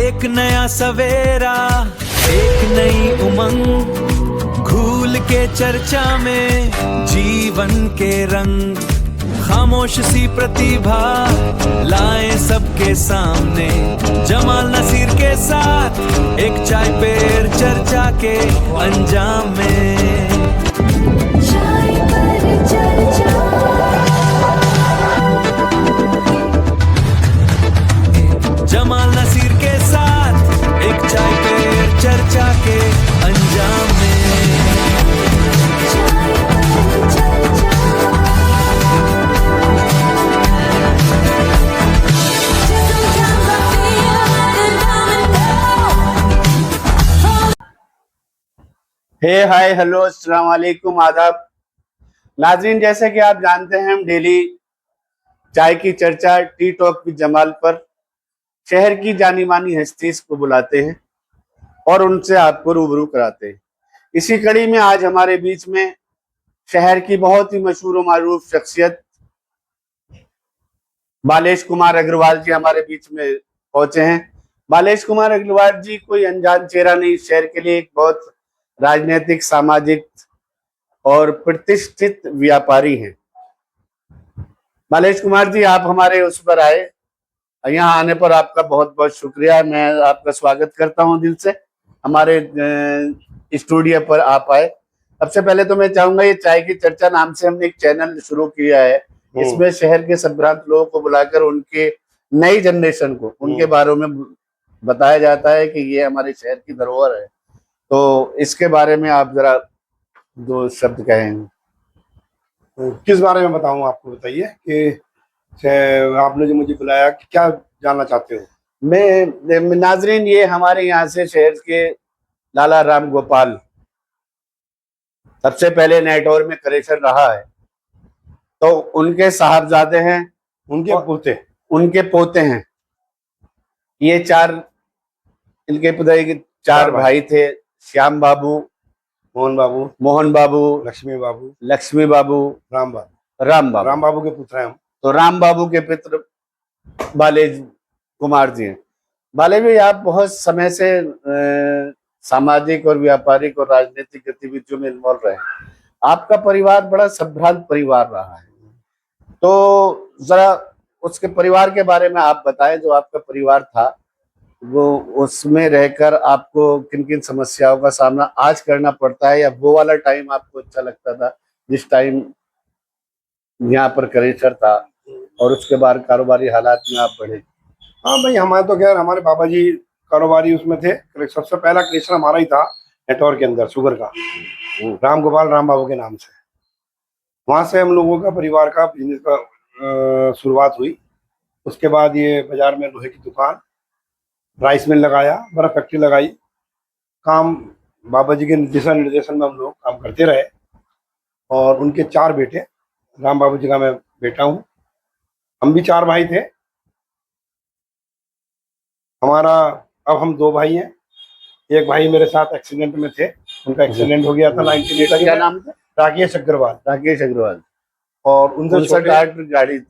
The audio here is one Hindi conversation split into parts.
एक नया सवेरा, एक नई उमंग, घूल के चर्चा में जीवन के रंग, खामोश सी प्रतिभा लाए सबके सामने। जमाल नसीर के साथ एक चाय पेर चर्चा के अंजाम में। चाय पर चर्चा, जमाल नसीर के साथ एक चाय पेर चर्चा के अंजाम में। हे हाय हेलो अस्सलाम वालेकुम आदाब नाजरीन, जैसे कि आप जानते हैं हम डेली चाय की चर्चा टी टॉक विद जमाल पर शहर की जानी मानी हस्ती को बुलाते हैं और उनसे आपको रूबरू कराते हैं। इसी कड़ी में आज हमारे बीच में शहर की बहुत ही मशहूर और मारूफ शख्सियत बालेश कुमार अग्रवाल जी हमारे बीच में पहुंचे हैं। बालेश कुमार अग्रवाल जी कोई अनजान चेहरा नहीं, शहर के लिए एक बहुत राजनीतिक, सामाजिक और प्रतिष्ठित व्यापारी हैं। बालेश कुमार जी, आप हमारे उस पर आए, यहाँ आने पर आपका बहुत बहुत शुक्रिया। मैं आपका स्वागत करता हूँ दिल से, हमारे स्टूडियो पर आप आए। सबसे पहले तो मैं चाहूंगा, ये चाय की चर्चा नाम से हमने एक चैनल शुरू किया है, इसमें शहर के संभ्रांत लोगों को बुलाकर उनके नई जनरेशन को उनके बारे में बताया जाता है कि ये हमारे शहर की धरोहर है। तो इसके बारे में आप जरा दो शब्द कहेंगे। किस बारे में बताऊं आपको, बताइए कि आपने जो मुझे बुलाया, कि क्या जानना चाहते हो? मैं नाजरीन, ये हमारे यहाँ से शहर के लाला राम गोपाल सबसे पहले नेटवर्क में कलेक्शन रहा है, तो उनके साहबजादे हैं, उनके पोते हैं। ये इनके पिता के चार भाई थे, श्याम बाबू, मोहन बाबू, लक्ष्मी बाबू, राम बाबू के पुत्र हैं। तो राम बाबू के पुत्र बाले कुमार जी हैं। बाले भी आप बहुत समय से सामाजिक और व्यापारिक और राजनीतिक गतिविधियों में इन्वॉल्व रहे हैं। आपका परिवार बड़ा संभ्रांत परिवार रहा है, तो जरा उसके परिवार के बारे में आप बताएं। जो आपका परिवार था, वो उसमें रहकर आपको किन किन समस्याओं का सामना आज करना पड़ता है, या वो वाला टाइम आपको अच्छा लगता था जिस टाइम यहाँ पर करेसर था और उसके बाद कारोबारी हालात में आप बढ़े? हाँ भाई, हमारे तो खैर हमारे बाबा जी कारोबारी उसमें थे। सबसे पहला कलेक्शन हमारा ही था नेटवर्क के अंदर, शुगर का, राम गोपाल राम बाबू के नाम से। वहां से हम लोगों का परिवार का बिजनेस का शुरुआत हुई। उसके बाद ये बाजार में लोहे की दुकान, राइस मिल लगाया, बर्फ फैक्ट्री लगाई। काम बाबा जी के निर्देशन में हम लोग काम करते रहे। और उनके चार बेटे, राम बाबू जी का मैं बेटा हूँ। हम भी चार भाई थे। अब हम दो भाई हैं। एक भाई मेरे साथ एक्सीडेंट में थे, उनका एक्सीडेंट हो गया था 1980। क्या नाम था? राकेश अग्रवाल। और उनसे गाड़ी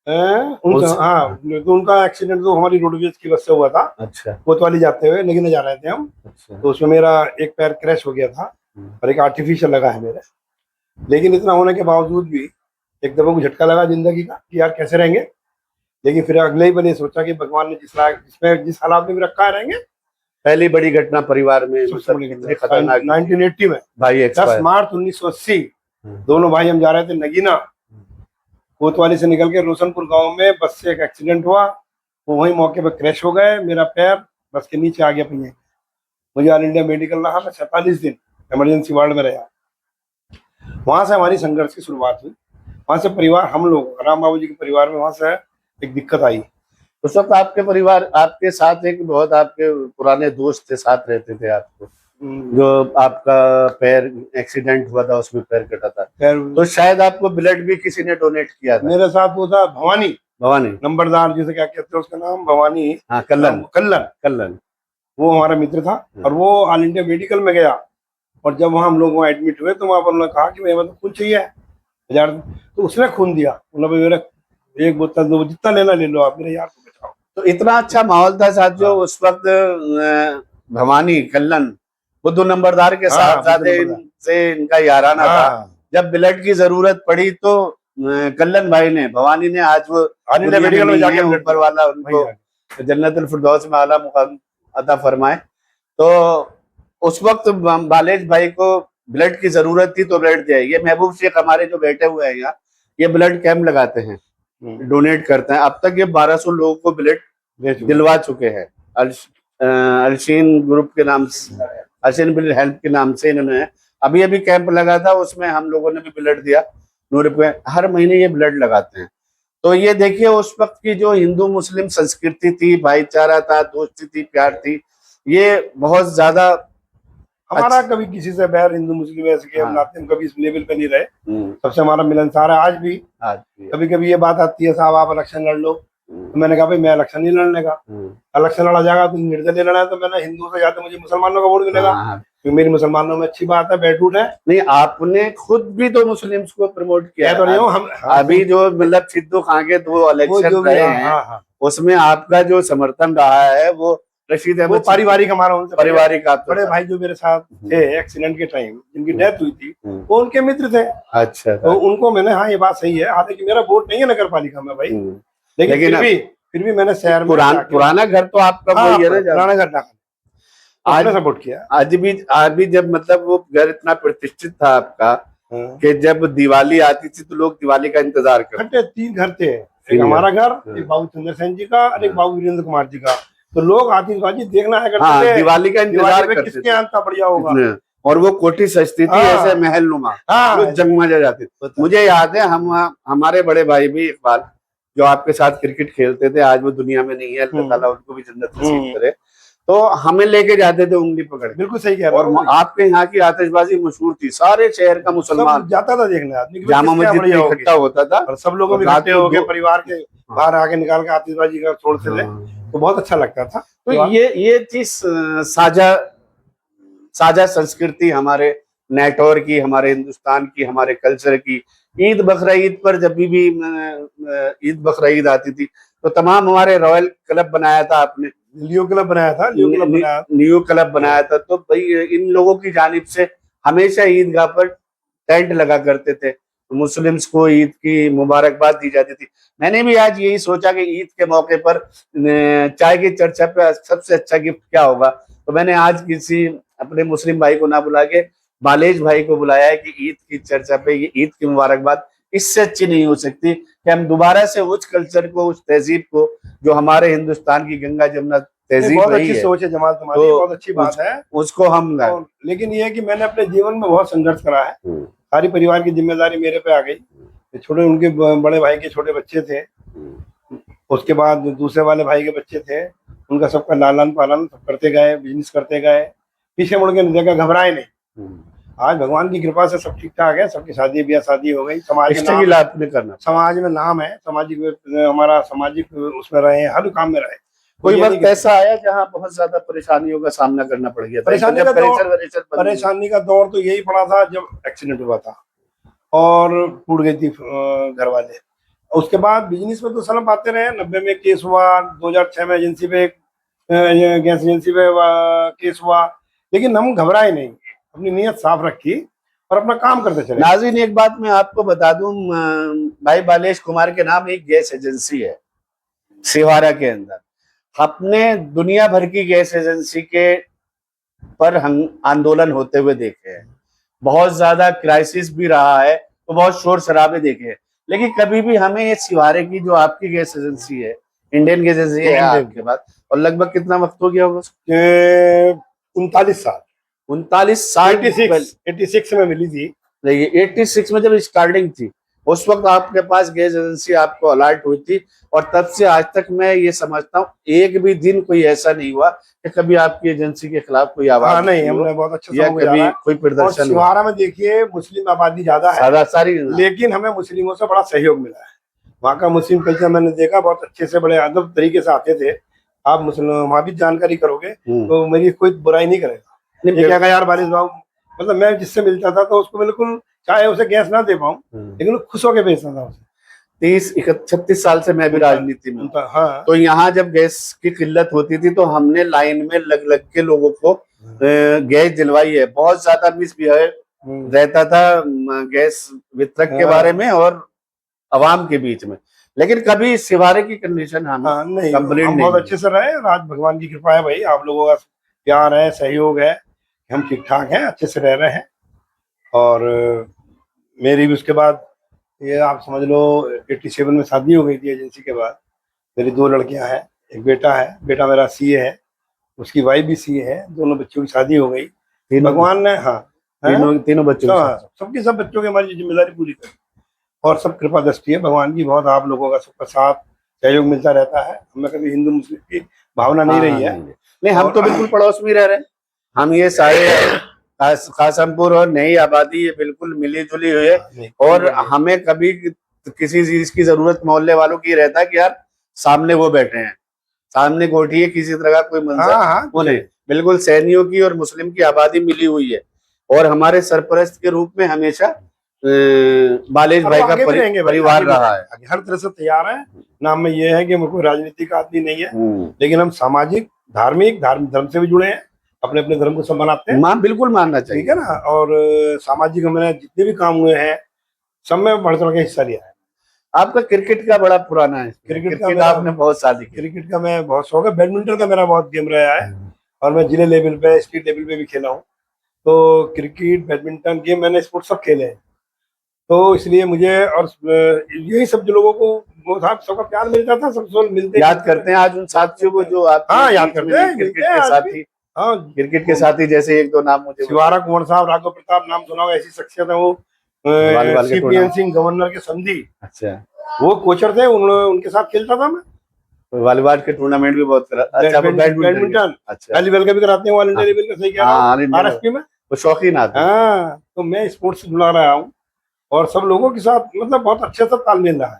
हाँ, तो उनका एक्सीडेंट तो हमारी रोडवेज की बस से हुआ था। अच्छा। कोतवाली जाते हुए नगीना जा रहे थे हम। अच्छा। तो उसमें मेरा एक पैर क्रैश हो गया था और एक आर्टिफिशियल लगा है मेरे। लेकिन इतना होने के बावजूद भी एक दफा को झटका लगा जिंदगी का कि यार कैसे रहेंगे। लेकिन फिर अगले ही बने सोचा कि भगवान ने जिस हालात में भी रखा है रहेंगे। पहली बड़ी घटना परिवार में खतरनाक 1980 में भाई 10 मार्च 1980 दोनों भाई हम जा रहे थे नगीना। कोतवाली से निकल के रोशनपुर गांव में बस से एक एक्सीडेंट हुआ। वो वहीं मौके पर क्रैश हो गए। मेरा पैर बस के नीचे आ गया पहिए। मुझे ऑल इंडिया मेडिकल रहा। मैं 47 दिन इमरजेंसी वार्ड में रहा। वहां से हमारी संघर्ष की शुरुआत हुई। वहां से परिवार, हम लोग राम बाबू जी के परिवार में वहां से एक दिक्कत आई। उस वक्त आपके परिवार, आपके साथ एक बहुत आपके पुराने दोस्त थे, साथ रहते थे आपको, जो आपका पैर एक्सीडेंट हुआ था, उसमें पैर कटा था, तो शायद आपको ब्लड भी किसी ने डोनेट किया था। मेरे साथ वो था भवानी नंबरदार, जिसे क्या कहते हैं उसका नाम, भवानी। हाँ, कल्लन। वो हमारा मित्र था और वो ऑल इंडिया मेडिकल में गया। और जब वहाँ हम लोग वहाँ एडमिट हुए तो वहाँ पर उन्होंने कहा कि भाई मतलब खून चाहिए 1000। तो उसने खून दिया। मतलब मेरा एक बोतल दो, जितना लेना ले लो आप, मेरे यार को बचाओ। तो इतना अच्छा माहौल था साथियों उस वक्त। भवानी कल्लन बुद्धू नंबरदार के हाँ, साहबजादे बुद्धू नंबरदार। से इनका याराना था। हाँ, जब ब्लड की जरूरत पड़ी तो कल्लन भाई ने, भवानी ने, आज वो आज दुनिया में मेडिकल में नहीं जाके है, ब्लड ऊपर वाला उनको जन्नतुल फिरदौस में आला मुकाम अता फरमाए। तो उस वक्त बालेज भाई को ब्लड की जरूरत थी तो ब्लड दिया। ये महबूब शेख हमारे जो बैठे हुए हैं यहाँ, ये ब्लड कैंप लगाते हैं, डोनेट करते हैं। अब तक ये 1200 लोगों को ब्लड दिलवा चुके हैं। अलशीन ग्रुप के नाम से, अलशीन ब्लड हेल्प के नाम से इन्होंने अभी अभी कैंप लगा था, उसमें हम लोगों ने भी ब्लड दिया। 100 रुपये हर महीने ये ब्लड लगाते हैं। तो ये देखिए उस वक्त की जो हिंदू मुस्लिम संस्कृति थी, भाईचारा था, दोस्ती थी, प्यार थी, ये बहुत ज्यादा हमारा कभी किसी से बैर हिंदू मुस्लिम ऐसे के हम नाते, हम कभी इस लेवल पे नहीं रहे। सबसे हमारा मिलनसार है आज भी। कभी कभी ये बात आती है साहब आप इलेक्शन लड़ लो, तो मैंने कहा भाई मैं इलेक्शन नहीं लड़ने का। इलेक्शन लड़ा जाएगा तो निर्दलीय लड़ा है, तो मैंने हिंदू से जाते मुझे मुसलमानों का वोट मिलेगा, क्योंकि मेरी मुसलमानों में अच्छी बात है, बैठ उठ है। नहीं, आपने खुद भी तो मुस्लिम्स को प्रमोट किया तो नहीं हो हम अभी जो मतलब सिद्धू खां के 2 इलेक्शन रहे हैं, उसमें आपका जो समर्थन रहा है वो रशीद अहमद, पारिवारिक हमारा उनसे पारिवारिक बड़े भाई जो मेरे साथ थे एक्सीडेंट के टाइम जिनकी डेथ हुई थी, वो उनके मित्र थे। अच्छा, तो उनको मैंने, हाँ ये बात सही है, हालांकि मेरा वोट नहीं है नगर पालिका में भाई, लेकिन फिर भी मैंने शहर में पुराना घर तो आपका वही है ना, पुराना घर आज सपोर्ट किया। आज भी जब मतलब वो घर इतना प्रतिष्ठित था आपका कि जब दिवाली आती थी तो लोग दिवाली का इंतजार करते। 3 घर थे, एक हमारा घर, एक बाबू चंद्रसेन जी का और एक बाबू वीरेंद्र कुमार जी का। तो लोग आतिशबाजी देखना है करते थे, दिवाली का इंतजार करते थे, किसके यहाँ बढ़िया होगा। और वो कोठी सजती थी ऐसे महल नुमा, जगमगा जाती थी। मुझे याद है हमारे बड़े भाई भी इकबाल जो आपके साथ क्रिकेट खेलते थे, आज वो दुनिया में नहीं है, अल्लाह ताला उनको भी जन्नत नसीब करे, तो हमें लेके जाते थे उंगली पकड़। बिल्कुल सही कह रहे हो। और आपके यहाँ की आतिशबाजी मशहूर थी, सारे शहर का मुसलमान जाता था देखने, आदमी जामा मस्जिद में इकट्ठा होता था और सब लोग इकट्ठे हो गए परिवार के बाहर आके निकाल के आतिशबाजी का छोड़ते थे, तो बहुत अच्छा लगता था। तो ये चीज साझा संस्कृति हमारे नेटवर्क की, हमारे हिंदुस्तान की, हमारे कल्चर की। ईद बकरा ईद पर जब भी ईद बकरा ईद आती थी तो तमाम हमारे रॉयल क्लब बनाया था आपने, न्यू क्लब बनाया था, न्यू क्लब बनाया था। तो भाई इन लोगों की जानिब से हमेशा ईदगाह पर टेंट लगा करते थे, मुस्लिम्स को ईद की मुबारकबाद दी जाती थी। मैंने भी आज यही सोचा कि ईद के मौके पर चाय की चर्चा पे सबसे अच्छा गिफ्ट क्या होगा, तो मैंने आज किसी अपने मुस्लिम भाई को ना बुला के बालेज भाई को बुलाया है कि ईद की चर्चा पे, ये ईद की मुबारकबाद इससे अच्छी नहीं हो सकती कि हम दोबारा से उस कल्चर को, उस तहजीब को जो हमारे हिंदुस्तान की गंगा जमुना तहजीब बहुत अच्छी सोच है जमाल तुम्हारी, तो बहुत अच्छी बात है उसको हम लेकिन ये है कि मैंने अपने जीवन में बहुत संघर्ष करा है। सारी परिवार की जिम्मेदारी मेरे पे आ गई। छोटे उनके बड़े भाई के छोटे बच्चे थे, उसके बाद दूसरे वाले भाई के बच्चे थे, उनका सबका लालन पालन सब करते गए, बिजनेस करते गए, पीछे मुड़ के नहीं देखा, घबराए नहीं। आज भगवान की कृपा से सब ठीक ठाक है, सबकी शादी ब्याह शादी हो गई। समाज में नाम है, सामाजिक हमारा सामाजिक उसमें रहे, हर काम में रहे। कोई वक्त ऐसा आया जहाँ बहुत ज्यादा परेशानियों का सामना करना पड़ गया? परेशानी का दौर तो यही पड़ा था जब एक्सीडेंट हुआ था और टूट गई थी घर वाले। उसके बाद बिजनेस में तो सलम आते रहे। 90 में केस हुआ, 2006 में एजेंसी पे गैस एजेंसी पे केस हुआ, लेकिन हम घबराए नहीं, अपनी नीयत साफ रखी और अपना काम करते चले। नाज़रीन, एक बात मैं आपको बता दूं, भाई बालेश कुमार के नाम एक गैस एजेंसी है सिवारा के अंदर। अपने दुनिया भर की गैस एजेंसी के पर हम आंदोलन होते हुए देखे हैं, बहुत ज्यादा क्राइसिस भी रहा है, तो बहुत शोर शराबे देखे हैं, लेकिन कभी भी हमें ये सिवारे की जो आपकी गैस एजेंसी है, इंडियन गैस एजेंसी है आपके पास, और लगभग कितना वक्त हो गया होगा? 39 साल। 39 साल 86 में मिली थी। 86 में जब स्टार्टिंग थी, उस वक्त आपके पास गैस एजेंसी आपको अलर्ट हुई थी, और तब से आज तक मैं ये समझता हूँ एक भी दिन कोई ऐसा नहीं हुआ कि कभी आपकी एजेंसी के खिलाफ कोई आवाज नहीं, हमने बहुत अच्छा या कभी कोई प्रदर्शन। सिवारा में देखिए मुस्लिम आबादी ज्यादा है सारी, लेकिन हमें मुस्लिमों से बड़ा सहयोग मिला है। वहाँ का मुस्लिम कल्चर मैंने देखा, बहुत अच्छे से बड़े अदब तरीके से आते थे। आप मुस्लिम वहाँ भी जानकारी करोगे तो मेरी कोई बुराई नहीं करेगा। क्या यार बारिश बाबू, मतलब मैं जिससे मिलता था तो उसको बिल्कुल, चाहे उसे गैस ना दे पाऊँ, लेकिन खुश होकर बेचता था उसे। 36 साल से मैं भी राजनीति में हूँ। हाँ तो यहाँ जब गैस की किल्लत होती थी तो हमने लाइन में लग लग के लोगों को गैस दिलवाई है। बहुत ज्यादा मिसबिहेव रहता था गैस वितरक के बारे में और अवाम के बीच में, लेकिन कभी सिवारे की कंडीशन हम हाँ नहीं, कंप्लेंट हम नहीं बहुत अच्छे से रहे और आज भगवान की कृपा है भाई, आप लोगों का प्यार है, सहयोग है, हम ठीक ठाक हैं, अच्छे से रह रहे हैं। और मेरी भी उसके बाद ये आप समझ लो 87 में शादी हो गई थी एजेंसी के बाद। मेरी 2 लड़कियां हैं, एक बेटा है, बेटा मेरा सीए है, उसकी वाइफ भी सीए है, दोनों बच्चों की शादी हो गई भगवान ने। हाँ तीनों बच्चों सबके सब बच्चों की हमारी जिम्मेदारी पूरी करी और सब कृपा दृष्टि है भगवान की, बहुत आप लोगों का सबका साथ सहयोग मिलता रहता है। हमें कभी हिंदू मुस्लिम की भावना नहीं रही है। नहीं, हम तो बिल्कुल पड़ोस में रह रहे हैं। हम ये सारे कासमपुर और नई आबादी ये बिल्कुल मिली जुली हुई है और हमें कभी किसी चीज की जरूरत मोहल्ले वालों की रहता है कि यार सामने वो बैठे हैं, सामने कोठी है, किसी तरह का कोई मंजर वो नहीं। बिल्कुल सैनियों की और मुस्लिम की आबादी मिली हुई है और हमारे सरपरस्त के रूप में हमेशा बालेश भाई का परिवार रहा है। हर तरह से तैयार है। नाम में ये है कि कोई राजनीतिक आदमी नहीं है, लेकिन हम सामाजिक धार्मिक धर्म से भी जुड़े हैं, अपने अपने धर्म को सब मनाते हैं। बिल्कुल मानना चाहिए, ठीक है ना। और सामाजिक हमने जितने भी काम हुए हैं सब में बढ़ चढ़ के हिस्सा लिया है। आपका क्रिकेट का बड़ा पुराना है, क्रिकेट का आपने बहुत शादी, क्रिकेट का मैं बहुत शौक है, बैडमिंटन का मेरा बहुत गेम रहा है और मैं जिले लेवल पे स्टेट लेवल पे भी खेला हूँ। तो क्रिकेट बैडमिंटन गेम मैंने स्पोर्ट सब खेले हैं, तो इसलिए मुझे और यही सब जो लोगों को वो सबका प्यार मिलता था, सब मिलते याद करते हैं आज उन साथियों को जो आप याद करते हैं क्रिकेट के साथी। क्रिकेट के साथी जैसे 1-2 नाम मुझे शिवारा कुंवर साहब, राघव प्रताप नाम सुना होगा, ऐसी शख्सियत है वो। CPN सिंह गवर्नर के संधि, अच्छा वो कोचर थे, उनके साथ खेलता था मैं। वॉलीबॉल के टूर्नामेंट भी बहुत करा। अच्छा बैडमिंटन अच्छा लेवल का भी कराते हैं, ऑल इंडिया लेवल का, सही कह रहा हूं, RSP में वो शौकीन आते हैं। हाँ, तो मैं स्पोर्ट्स से जुड़ा रहा हूँ और सब लोगों के साथ मतलब बहुत अच्छे से तालमेल रहा है,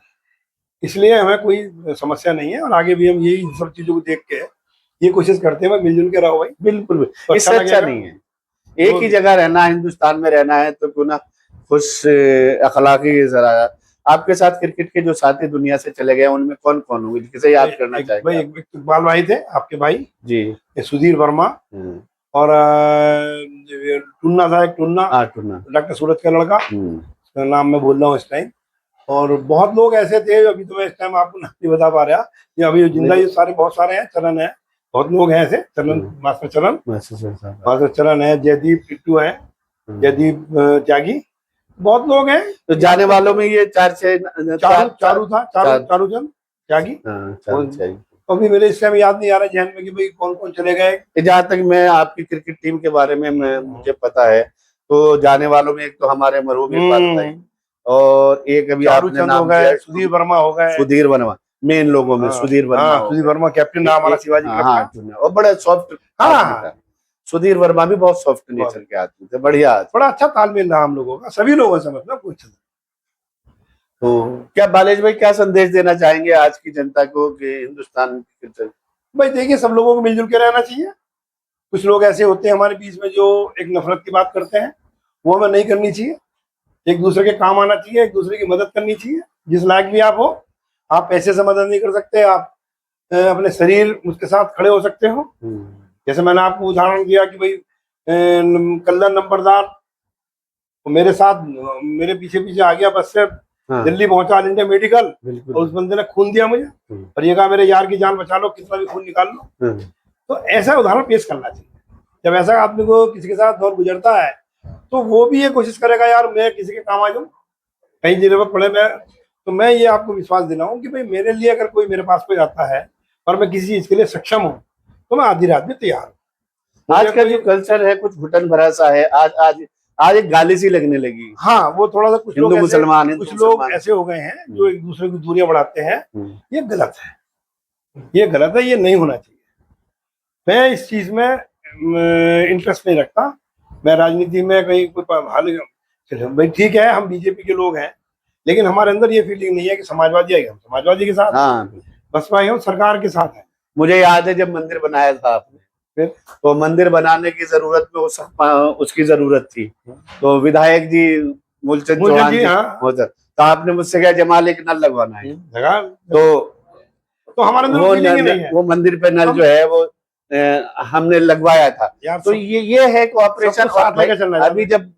इसलिए हमें कोई समस्या नहीं है। और आगे भी हम यही सब चीजों को देख के ये कोशिश करते हैं मिलजुल के रहो भाई। बिल्कुल तो इससे अच्छा नहीं है, एक ही जगह रहना, हिंदुस्तान में रहना है तो क्यों ना खुश अखलाकी जरा। आपके साथ क्रिकेट के जो साथी दुनिया से चले गए उनमें कौन कौन होंगे, किसे याद करना चाहिए? भाई एक इकबाल भाई थे आपके भाई जी, सुधीर वर्मा और टुन्ना था, एक टुन्ना डॉक्टर सूरज का लड़का, नाम मैं बोल रहा हूँ इस टाइम। और बहुत लोग ऐसे थे, अभी तो मैं इस टाइम आपको नहीं बता पा रहा, ये अभी जिंदा ये सारे बहुत सारे हैं, चरण है, बहुत लोग हैं ऐसे, चरण मास्टर चरण है, जयदीप टिट्टू है, जयदीप त्यागी, बहुत लोग हैं। तो जाने वालों में ये चारूचंद त्यागी, अभी मेरे इस टाइम याद नहीं आ रहा जहन में कि भाई कौन कौन चले गए। जहाँ तक मैं आपकी क्रिकेट टीम के बारे में मुझे पता है, तो जाने वालों में एक तो हमारे मरहूम इकबाल भाई और एक अभी आपने नाम लिया सुधीर वर्मा हो गए, सुधीर वर्मा मेन लोगों में, सुधीर वर्मा कैप्टन नाम हमारा शिवाजी और बड़ा सॉफ्ट, सुधीर वर्मा भी बहुत सॉफ्ट नेचर के आदमी थे, बढ़िया, बड़ा अच्छा तालमेल रहा हम लोगों का, सभी लोगों से मतलब कुछ। तो क्या बालेश भाई क्या संदेश देना चाहेंगे आज की जनता को कि हिंदुस्तान भाई देखिए सब लोगों को मिलजुल के रहना चाहिए। कुछ लोग ऐसे होते हैं हमारे बीच में जो एक नफरत की बात करते हैं, वो हमें नहीं करनी चाहिए। एक दूसरे के काम आना चाहिए, एक दूसरे की मदद करनी चाहिए। जिस लायक भी आप हो, आप पैसे से मदद नहीं कर सकते, आप अपने शरीर उसके साथ खड़े हो सकते हो। जैसे मैंने आपको उदाहरण दिया कि भाई कल्ला नंबरदार तो मेरे साथ मेरे पीछे पीछे आ गया, बस से दिल्ली पहुंचा, ऑल इंडिया मेडिकल, और उस बंदे ने खून दिया मुझे और ये कहा मेरे यार की जान बचा लो, कितना भी खून निकाल लो। तो ऐसा उदाहरण पेश करना चाहिए। जब ऐसा आदमी को किसी के साथ दौर गुजरता है तो वो भी ये कोशिश करेगा यार मैं किसी के काम आ जाऊं, कहीं जरूरत पड़े मैं। तो मैं ये आपको विश्वास दिलाऊं कि भाई मेरे लिए अगर कोई मेरे पास कोई आता है और मैं किसी चीज के लिए सक्षम हूँ तो मैं आधी रात में तैयार हूँ। आज का जो कल्चर है कुछ घुटन भरा सा है, आज एक गाली सी लगने लगी। हाँ, वो थोड़ा सा कुछ हिंदू मुसलमान, कुछ लोग ऐसे हो गए हैं जो एक दूसरे की दूरियां बढ़ाते हैं। ये गलत है, ये गलत है, ये नहीं होना चाहिए। मैं इस चीज में इंटरेस्ट नहीं रखता। मैं राजनीति में कहीं कोई भाई ठीक है, हम बीजेपी के लोग हैं, लेकिन हमारे अंदर ये फीलिंग नहीं है कि समाजवादी है, हम समाजवादी के साथ, बसपा हम सरकार के साथ है। मुझे याद है जब मंदिर बनाया था आपने, तो मंदिर बनाने की जरूरत में उसकी जरूरत थी, तो विधायक जी मूलचंद चौहान जी तो आपने मुझसे कहा जमाल एक नल लगवाना है, लगा तो हमारे अंदर वो फीलिंग ही नल, नहीं है वो मंदिर पे नल जो है वो हमने लगवाया था। यार। तो ये है कोऑपरेशन। सबको साथ लेकर चलना है। अभी जब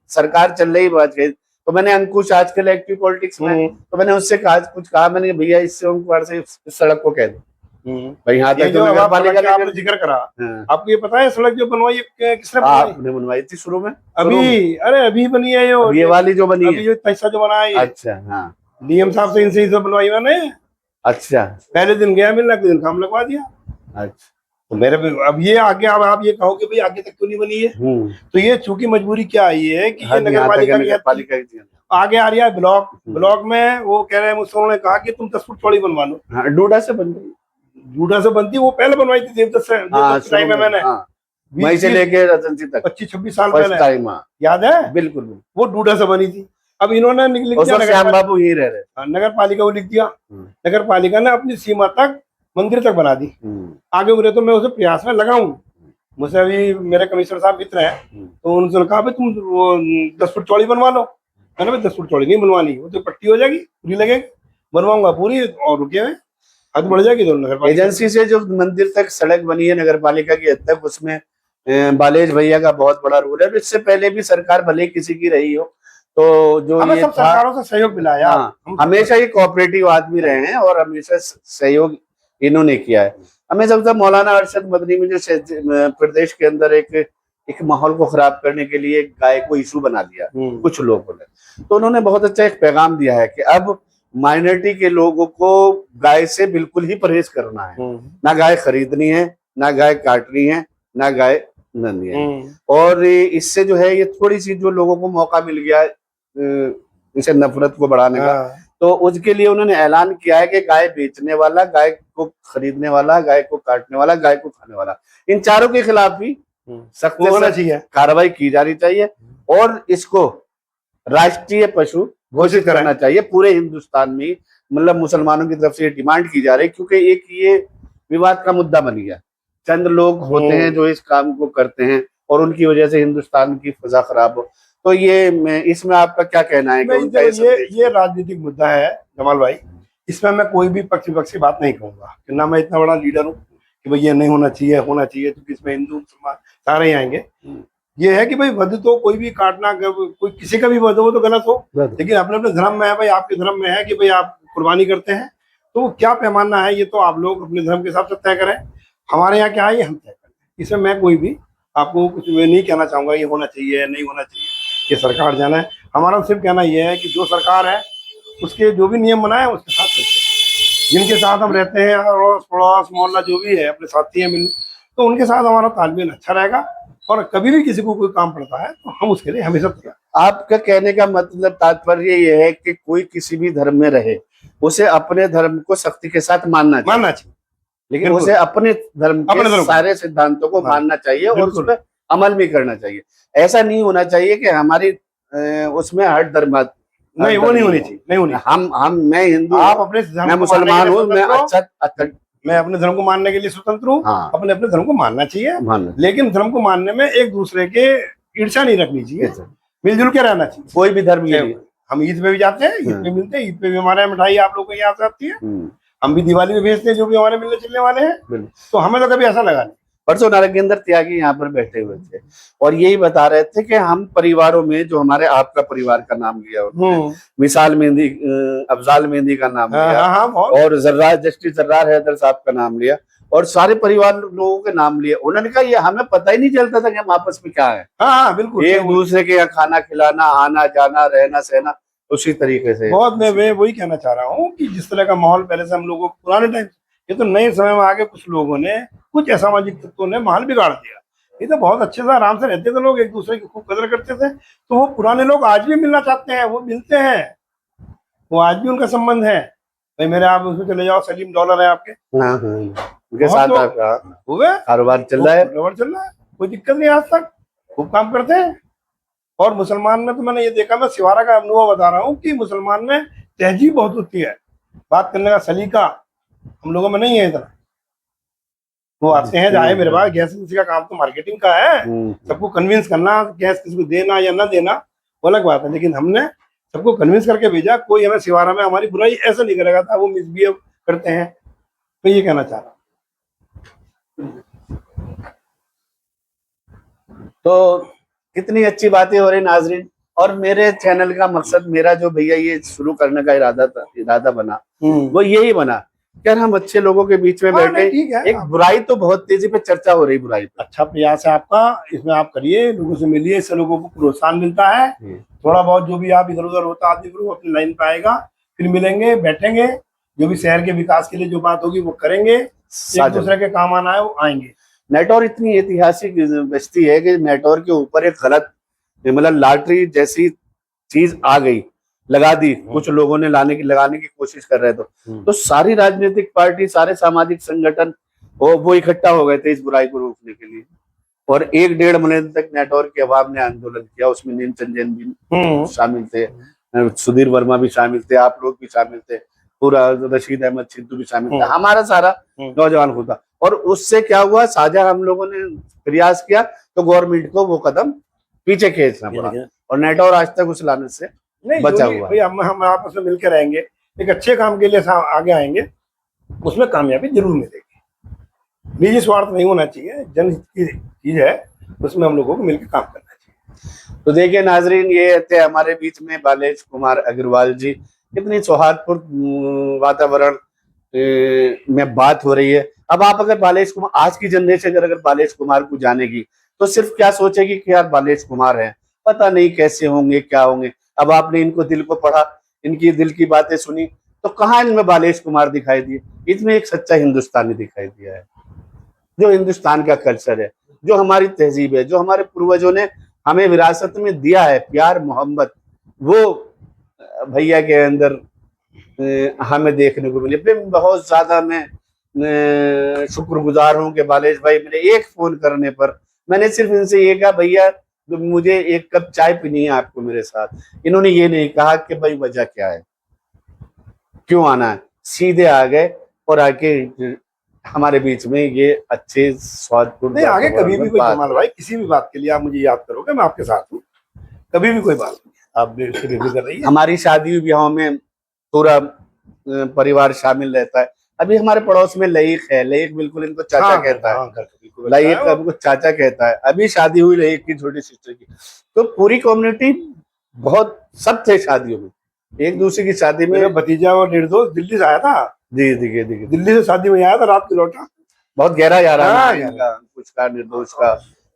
सरकार चल रही बात गई तो मैंने अंकुश आजकल एक्टिव पॉलिटिक्स में, तो मैंने उससे कुछ कहा, मैंने भैया इससे ओमकार से इस सड़क को कह दो भाई, यहाँ ये तक जो तो अब नगर आप पालिका सड़क का आपने जिक्र करा, हाँ। आपको ये पता है सड़क जो बनवाई है किसने बनवाई? आपने बनवाई थी शुरू में? अभी अरे अभी बनी है ये वाली जो बनी अभी है, जो पैसा जो बना है ये अच्छा हाँ, डीएम साहब से इनसे ही बनवाई मैंने। अच्छा पहले दिन गया मिलना, अगले दिन काम लगवा दिया। अच्छा। तो मेरे अब ये आगे, अब आप ये कहो कि भाई आगे तक क्यों नहीं बनी है, तो ये चूंकि मजबूरी क्या आई है कि ये नगर पालिका आगे आ रही है ब्लॉक में वो कह रहे हैं, मुझसे उन्होंने कहा कि तुम 10 फुट चौड़ी बनवा लो। हाँ, डूडा से बन गई, डूडा से बनती, वो पहले बनवाई थी देवदत्त से टाइम में मैंने, मई से लेके रतनसी तक 25-26 साल पहले, याद है? बिल्कुल, वो डूडा से बनी थी। अब इन्होंने लिख दिया, श्याम बाबू यही रह रहे, नगर पालिका को लिख दिया, नगर पालिका ने अपनी सीमा तक मंदिर तक बना दी। आगे बोले तो मैं उसे प्रयास में लगाऊं। मुझसे अभी मेरे कमिश्नर साहब मित्र हैं, तो उन्होंने कहा भाई तुम वो 10 फुट चौड़ी बनवा लो। मैंने भाई 10 फुट चौड़ी नहीं बनवानी, वो तो पट्टी हो जाएगी, पूरी लगेगी, बनवाऊंगा पूरी और रुके हुए हद बढ़ जाएगी। तो नगर एजेंसी से जो मंदिर तक सड़क बनी है नगर पालिका की हद तक, उसमें बालेज भैया का बहुत बड़ा रोल है। इससे पहले भी सरकार भले किसी की रही हो, तो जो हमें ये सब सरकारों से सहयोग मिला यार। हमेशा ये कोऑपरेटिव आदमी रहे हैं और हमेशा सहयोग इन्होंने किया है। हमें लगता है मौलाना अरशद मदनी में जो प्रदेश के अंदर एक माहौल को खराब करने के लिए गाय को इशू बना दिया कुछ लोगों ने, तो उन्होंने बहुत अच्छा एक पैगाम दिया है कि अब माइनॉरिटी के लोगों को गाय से बिल्कुल ही परहेज करना है, ना गाय खरीदनी है, ना गाय काटनी है, ना गाय ननी है। और इससे जो है ये थोड़ी सी जो लोगों को मौका मिल गया इसे नफरत को बढ़ाने का, तो उसके लिए उन्होंने ऐलान किया है कि गाय बेचने वाला, गाय को खरीदने वाला, गाय को काटने वाला, गाय को खाने वाला, इन चारों के खिलाफ भी सख्त होना चाहिए, कार्रवाई की जानी चाहिए और इसको राष्ट्रीय पशु घोषित करना चाहिए पूरे हिंदुस्तान में। मतलब मुसलमानों की तरफ से ये डिमांड की जा रही है, क्योंकि एक ये विवाद का मुद्दा बन गया। चंद लोग होते हैं जो इस काम को करते हैं और उनकी वजह से हिंदुस्तान की फजा खराब हो। तो ये इसमें आपका क्या कहना है? ये राजनीतिक मुद्दा है जमाल भाई, इसमें मैं कोई भी पक्षी बात नहीं कहूंगा कि ना मैं इतना बड़ा लीडर हूँ कि भाई ये नहीं होना चाहिए, क्योंकि इसमें हिंदू मुसलमान सारे ही आएंगे। ये है कि भाई वध तो कोई भी काटना, कोई किसी का भी वध हो तो गलत हो, लेकिन अपने अपने धर्म में है भाई, आपके धर्म में है कि भाई आप कुर्बानी करते हैं, तो क्या पैमाना है ये तो आप लोग अपने धर्म के हिसाब से तय करें। हमारे यहाँ क्या है ये हम तय करें, इसमें मैं कोई भी आपको कुछ नहीं कहना चाहूंगा ये होना चाहिए नहीं होना चाहिए, ये सरकार जाना है। हमारा सिर्फ कहना यह है कि जो सरकार है उसके जो भी नियम बनाए उसके साथ चलते हैं, जिनके साथ हम रहते हैं, अड़ोस पड़ोस मोहल्ला जो भी है अपने साथी हैं मिलने, तो उनके साथ हमारा तालमेल अच्छा रहेगा। और कभी भी किसी को कोई काम पड़ता है तो हम उसके लिए हमेशा तैयार। आपका कहने का मतलब तात्पर्य ये है कि कोई किसी भी धर्म में रहे उसे अपने धर्म को सख्ती के साथ मानना चाहिए, लेकिन उसे अपने धर्म के सारे सिद्धांतों को मानना चाहिए और उस पर अमल भी करना चाहिए। ऐसा नहीं होना चाहिए कि हमारी उसमें हर धर्म नहीं, वो नहीं होनी चाहिए, नहीं होनी। मैं हिंदू, आप अपने मैं मुसलमान हूँ, मैं अच्छा मैं अपने धर्म को मानने के लिए स्वतंत्र हूँ। हाँ। अपने धर्म को मानना चाहिए, लेकिन धर्म को मानने में एक दूसरे के ईर्ष्या नहीं रखनी चाहिए, मिलजुल के रहना चाहिए। कोई भी धर्म, हम ईद पे भी जाते हैं, ईद पे मिलते हैं, ईद पे भी हमारे मिठाई आप लोग को यहाँ से आती है, हम भी दिवाली में भेजते हैं जो भी हमारे मिलने चलने वाले हैं, तो हमें तो कभी ऐसा लगा नहीं। परसों नारंगेंद्र त्यागी यहाँ पर बैठे हुए थे और यही बता रहे थे कि हम परिवारों में जो हमारे आपका परिवार का नाम लिया, मिसाल मेहंदी, अफजाल मेहंदी का नाम लिया, और जस्टिस जर्रार हैदर साहब का नाम लिया और सारे परिवार लोगों के नाम लिए। उन्होंने कहा ये हमें पता ही नहीं चलता था कि हम आपस में क्या है। हाँ, बिल्कुल, एक दूसरे के यहाँ खाना खिलाना, आना जाना, रहना सहना उसी तरीके से। बहुत मैं वही कहना चाह रहा हूँ कि जिस तरह का माहौल पहले से हम लोगों पुराने टाइम, ये तो नए समय में आके कुछ लोगों ने, कुछ असामाजिक तत्वों ने माहौल बिगाड़ दिया। ये तो बहुत अच्छे से आराम से रहते थे लोग, एक दूसरे की खूब कदर करते थे। तो वो पुराने लोग आज भी मिलना चाहते हैं, वो मिलते हैं, वो आज भी उनका संबंध है। भाई मेरे आप उसमें चले जाओ, सलीम डॉलर है आपके, उनके साथ हुए कारोबार चल रहा है, कोई दिक्कत नहीं, आज तक खूब काम करते हैं। और मुसलमान में तो मैंने ये देखा, मैं सिवारा का अनुभव बता रहा हूँ कि मुसलमान में तहजीब बहुत होती है, बात करने का सलीका हम लोगों में नहीं है इतना। वो आते हैं जाए मेरे पास, गैस एजेंसी का काम तो मार्केटिंग का है, सबको कन्विंस करना, गैस किसी को देना या ना देना वो अलग बात है, लेकिन हमने सबको कन्विंस करके भेजा, कोई हमें सिवारा में हमारी बुराई ऐसा नहीं करेगा था, वो मिसबिहेव करते हैं। मैं ये कहना चाह रहा हूँ। तो कितनी अच्छी बातें हो रही नाजरीन। और मेरे चैनल का मकसद, मेरा जो भैया ये शुरू करने का इरादा बना, वो यही बना कि यार हम अच्छे लोगों के बीच में हाँ, बैठे। ठीक है। एक बुराई तो बहुत तेजी पे चर्चा हो रही, बुराई पे। अच्छा प्रयास है आपका, इसमें आप करिए, लोगों से मिलिए, इससे लोगों को प्रोत्साहन मिलता है। थोड़ा बहुत जो भी आप इधर उधर होता आदमी वो अपनी लाइन पे आएगा, फिर मिलेंगे, बैठेंगे, जो भी शहर के विकास के लिए जो बात होगी वो करेंगे, एक दूसरे के काम आना है वो आएंगे। नेटौर इतनी ऐतिहासिक बस्ती है कि नेटौर के ऊपर एक गलत, मतलब लॉटरी जैसी चीज आ गई, लगा दी, कुछ लोगों ने लगाने की कोशिश कर रहे थे, तो सारी राजनीतिक पार्टी, सारे सामाजिक संगठन वो इकट्ठा हो गए थे इस बुराई को रोकने के लिए। और 1-1.5 महीने तक नेटौर की आवाम ने आंदोलन किया। उसमें नीमचंद जैन भी शामिल थे, सुधीर वर्मा भी शामिल थे, आप लोग भी शामिल थे, पूरा रशीद अहमद सिद्धू भी शामिल था, हमारा सारा नौजवान होता। और उससे क्या हुआ, साझा हम लोगों ने प्रयास किया तो गवर्नमेंट को वो कदम पीछे खींचना पड़ा, और नेटौर आज तक उस लानत से बचा हुआ है। हम आपस में मिलकर रहेंगे, एक अच्छे काम के लिए आगे आएंगे, उसमें कामयाबी जरूर मिलेगी। निजी स्वार्थ नहीं होना चाहिए, जनहित की चीज है, उसमें हम लोगों को मिलकर काम करना चाहिए। तो देखिए नाजरीन, ये थे हमारे बीच में बालेश कुमार अग्रवाल जी। कितनी सौहार्दपूर्ण वातावरण में बात हो रही है। अब आप अगर बालेश कुमार, आज की जनरेशन अगर बालेश कुमार को जानेगी तो सिर्फ क्या सोचेगी कि यार बालेश कुमार है, पता नहीं कैसे होंगे, क्या होंगे। अब आपने इनको दिल को पढ़ा, इनकी दिल की बातें सुनी, तो कहाँ इनमें बालेश कुमार दिखाई दिए? इसमें एक सच्चा हिंदुस्तानी दिखाई दिया है, जो हिंदुस्तान का कल्चर है, जो हमारी तहजीब है, जो हमारे पूर्वजों ने हमें विरासत में दिया है, प्यार मोहब्बत, वो भैया के अंदर हमें देखने को मिले। बहुत ज्यादा मैं शुक्रगुजार हूँ कि बालेश भाई, मेरे एक फोन करने पर मैंने सिर्फ इनसे ये कहा, भैया मुझे एक कप चाय पीनी है आपको मेरे साथ। इन्होंने ये नहीं कहा कि भाई वजह क्या है, क्यों आना है, सीधे आ गए और आके हमारे बीच में ये अच्छे स्वादपूर्ण। नहीं, आगे कभी भी कोई जमाल भाई, किसी भी बात के लिए आप मुझे याद करोगे, मैं आपके साथ हूँ, कभी भी कोई बात नहीं, आप बेफिक्र कर रही है। हमारी शादी ब्याहों में पूरा परिवार शामिल रहता है। अभी हमारे पड़ोस में लईक है, लईक बिल्कुल इनको चाचा कहता है, लईक हमको चाचा कहता है। अभी शादी हुई लईक की छोटी सिस्टर की, तो पूरी कम्युनिटी बहुत सब थे शादियों में, एक दूसरे की शादी में। भतीजा और निर्दोष दिल्ली से आया था, दिल्ली से शादी में आया था, रात को लौटा। बहुत गहरा यार कुछ का निर्दोष का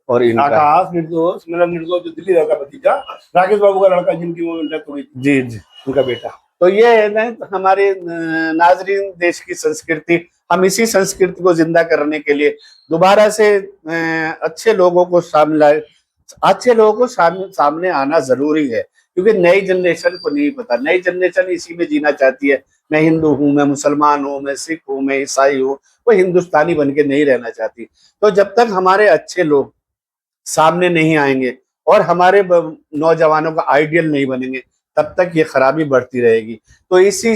और इनका। आकाश निर्दोष, मेरा निर्दोष जो दिल्ली रहता भतीजा, राकेश बाबू का लड़का जिनकी वो डेथ हो गई, जी, उनका बेटा। तो ये है ना हमारे नाजरीन, देश की संस्कृति। हम इसी संस्कृति को जिंदा करने के लिए दोबारा से अच्छे लोगों को सामने आना जरूरी है, क्योंकि नई जनरेशन को नहीं पता। नई जनरेशन इसी में जीना चाहती है, मैं हिंदू हूँ, मैं मुसलमान हूँ, मैं सिख हूँ, मैं ईसाई हूँ, वो हिंदुस्तानी बन के नहीं रहना चाहती। तो जब तक हमारे अच्छे लोग सामने नहीं आएंगे और हमारे नौजवानों का आइडियल नहीं बनेंगे, तब तक ये खराबी बढ़ती रहेगी। तो इसी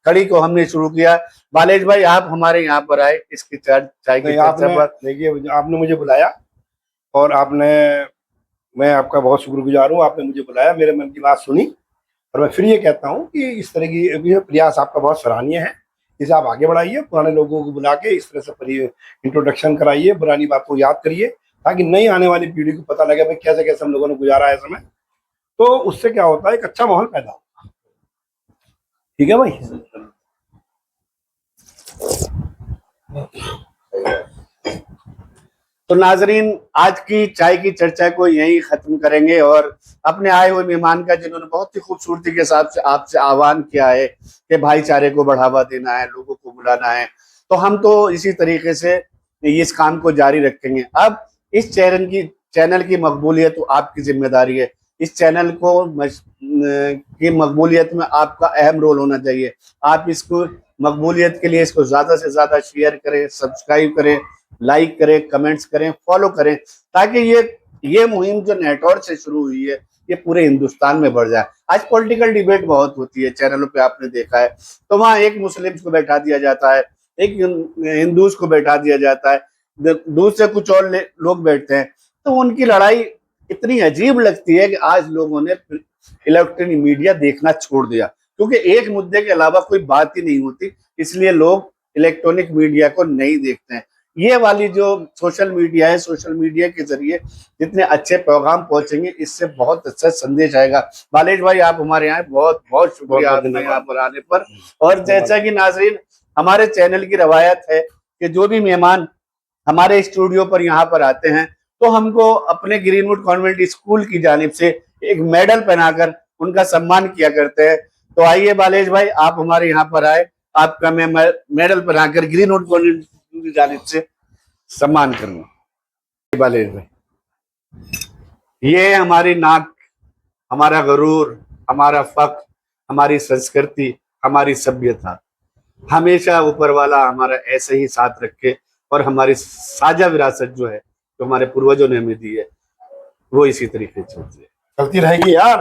कड़ी को हमने शुरू किया। बालेश भाई, आप हमारे यहाँ पर आए इसकी चाय की चर्चा पर। देखिए, आपने मुझे बुलाया और मैं आपका बहुत शुक्रगुजार हूँ, आपने मुझे बुलाया, मेरे मन की बात सुनी, और मैं फिर ये कहता हूँ कि इस तरह की प्रयास आपका बहुत सराहनीय है। इसे आप आगे बढ़ाइए, पुराने लोगों को बुला के इस तरह से इंट्रोडक्शन कराइए, पुरानी बात को याद करिए, ताकि नई आने वाली पीढ़ी को पता लगे भाई कैसे कैसे हम लोगों ने गुजारा है समय। तो उससे क्या होता है, एक अच्छा माहौल पैदा होगा। ठीक है भाई। तो नाजरीन, आज की चाय की चर्चा को यहीं खत्म करेंगे, और अपने आए हुए मेहमान का, जिन्होंने बहुत ही खूबसूरती के साथ से आपसे आह्वान किया है कि भाईचारे को बढ़ावा देना है, लोगों को बुलाना है, तो हम तो इसी तरीके से इस काम को जारी रखेंगे। अब इस चैनल की मकबूलियत तो आपकी जिम्मेदारी है। इस चैनल को की मकबूलियत में आपका अहम रोल होना चाहिए। आप इसको मकबूलियत के लिए इसको ज्यादा से ज्यादा शेयर करें, सब्सक्राइब करें, लाइक करें, कमेंट्स करें, फॉलो करें, ताकि ये मुहिम जो नेटौर से शुरू हुई है ये पूरे हिंदुस्तान में बढ़ जाए। आज पॉलिटिकल डिबेट बहुत होती है चैनलों पे, आपने देखा है, तो वहाँ एक मुस्लिम्स को बैठा दिया जाता है, एक हिंदूज को बैठा दिया जाता है, दूसरे कुछ और लोग बैठते हैं, तो उनकी लड़ाई इतनी अजीब लगती है कि आज लोगों ने इलेक्ट्रॉनिक मीडिया देखना छोड़ दिया, क्योंकि एक मुद्दे के अलावा कोई बात ही नहीं होती, इसलिए लोग इलेक्ट्रॉनिक मीडिया को नहीं देखते हैं। ये वाली जो सोशल मीडिया है, सोशल मीडिया के जरिए जितने अच्छे पैगाम पहुंचेंगे, इससे बहुत अच्छा संदेश आएगा। बालेश भाई, आप हमारे यहाँ, बहुत बहुत शुक्रिया आपका यहाँ पर आने पर। और जैसा कि नाजरीन, हमारे चैनल की रवायत है कि जो भी मेहमान हमारे स्टूडियो पर यहाँ पर आते हैं तो हमको अपने ग्रीनवुड कॉन्वेंट स्कूल की जानिब से एक मेडल पहनाकर उनका सम्मान किया करते हैं। तो आइए बालेश भाई, आप हमारे यहाँ पर आए, आपका मैं मेडल पहनाकर ग्रीनवुड कॉन्वेंट स्कूल की जानिब से सम्मान करूंगा। बालेश भाई, ये हमारी नाक, हमारा गरूर, हमारा फख्र, हमारी संस्कृति, हमारी सभ्यता, हमेशा ऊपर वाला हमारा ऐसे ही साथ रखे और हमारी साझा विरासत जो है, जो हमारे पूर्वजों ने हमें दी है, वो इसी तरीके से चलती रहेगी यार।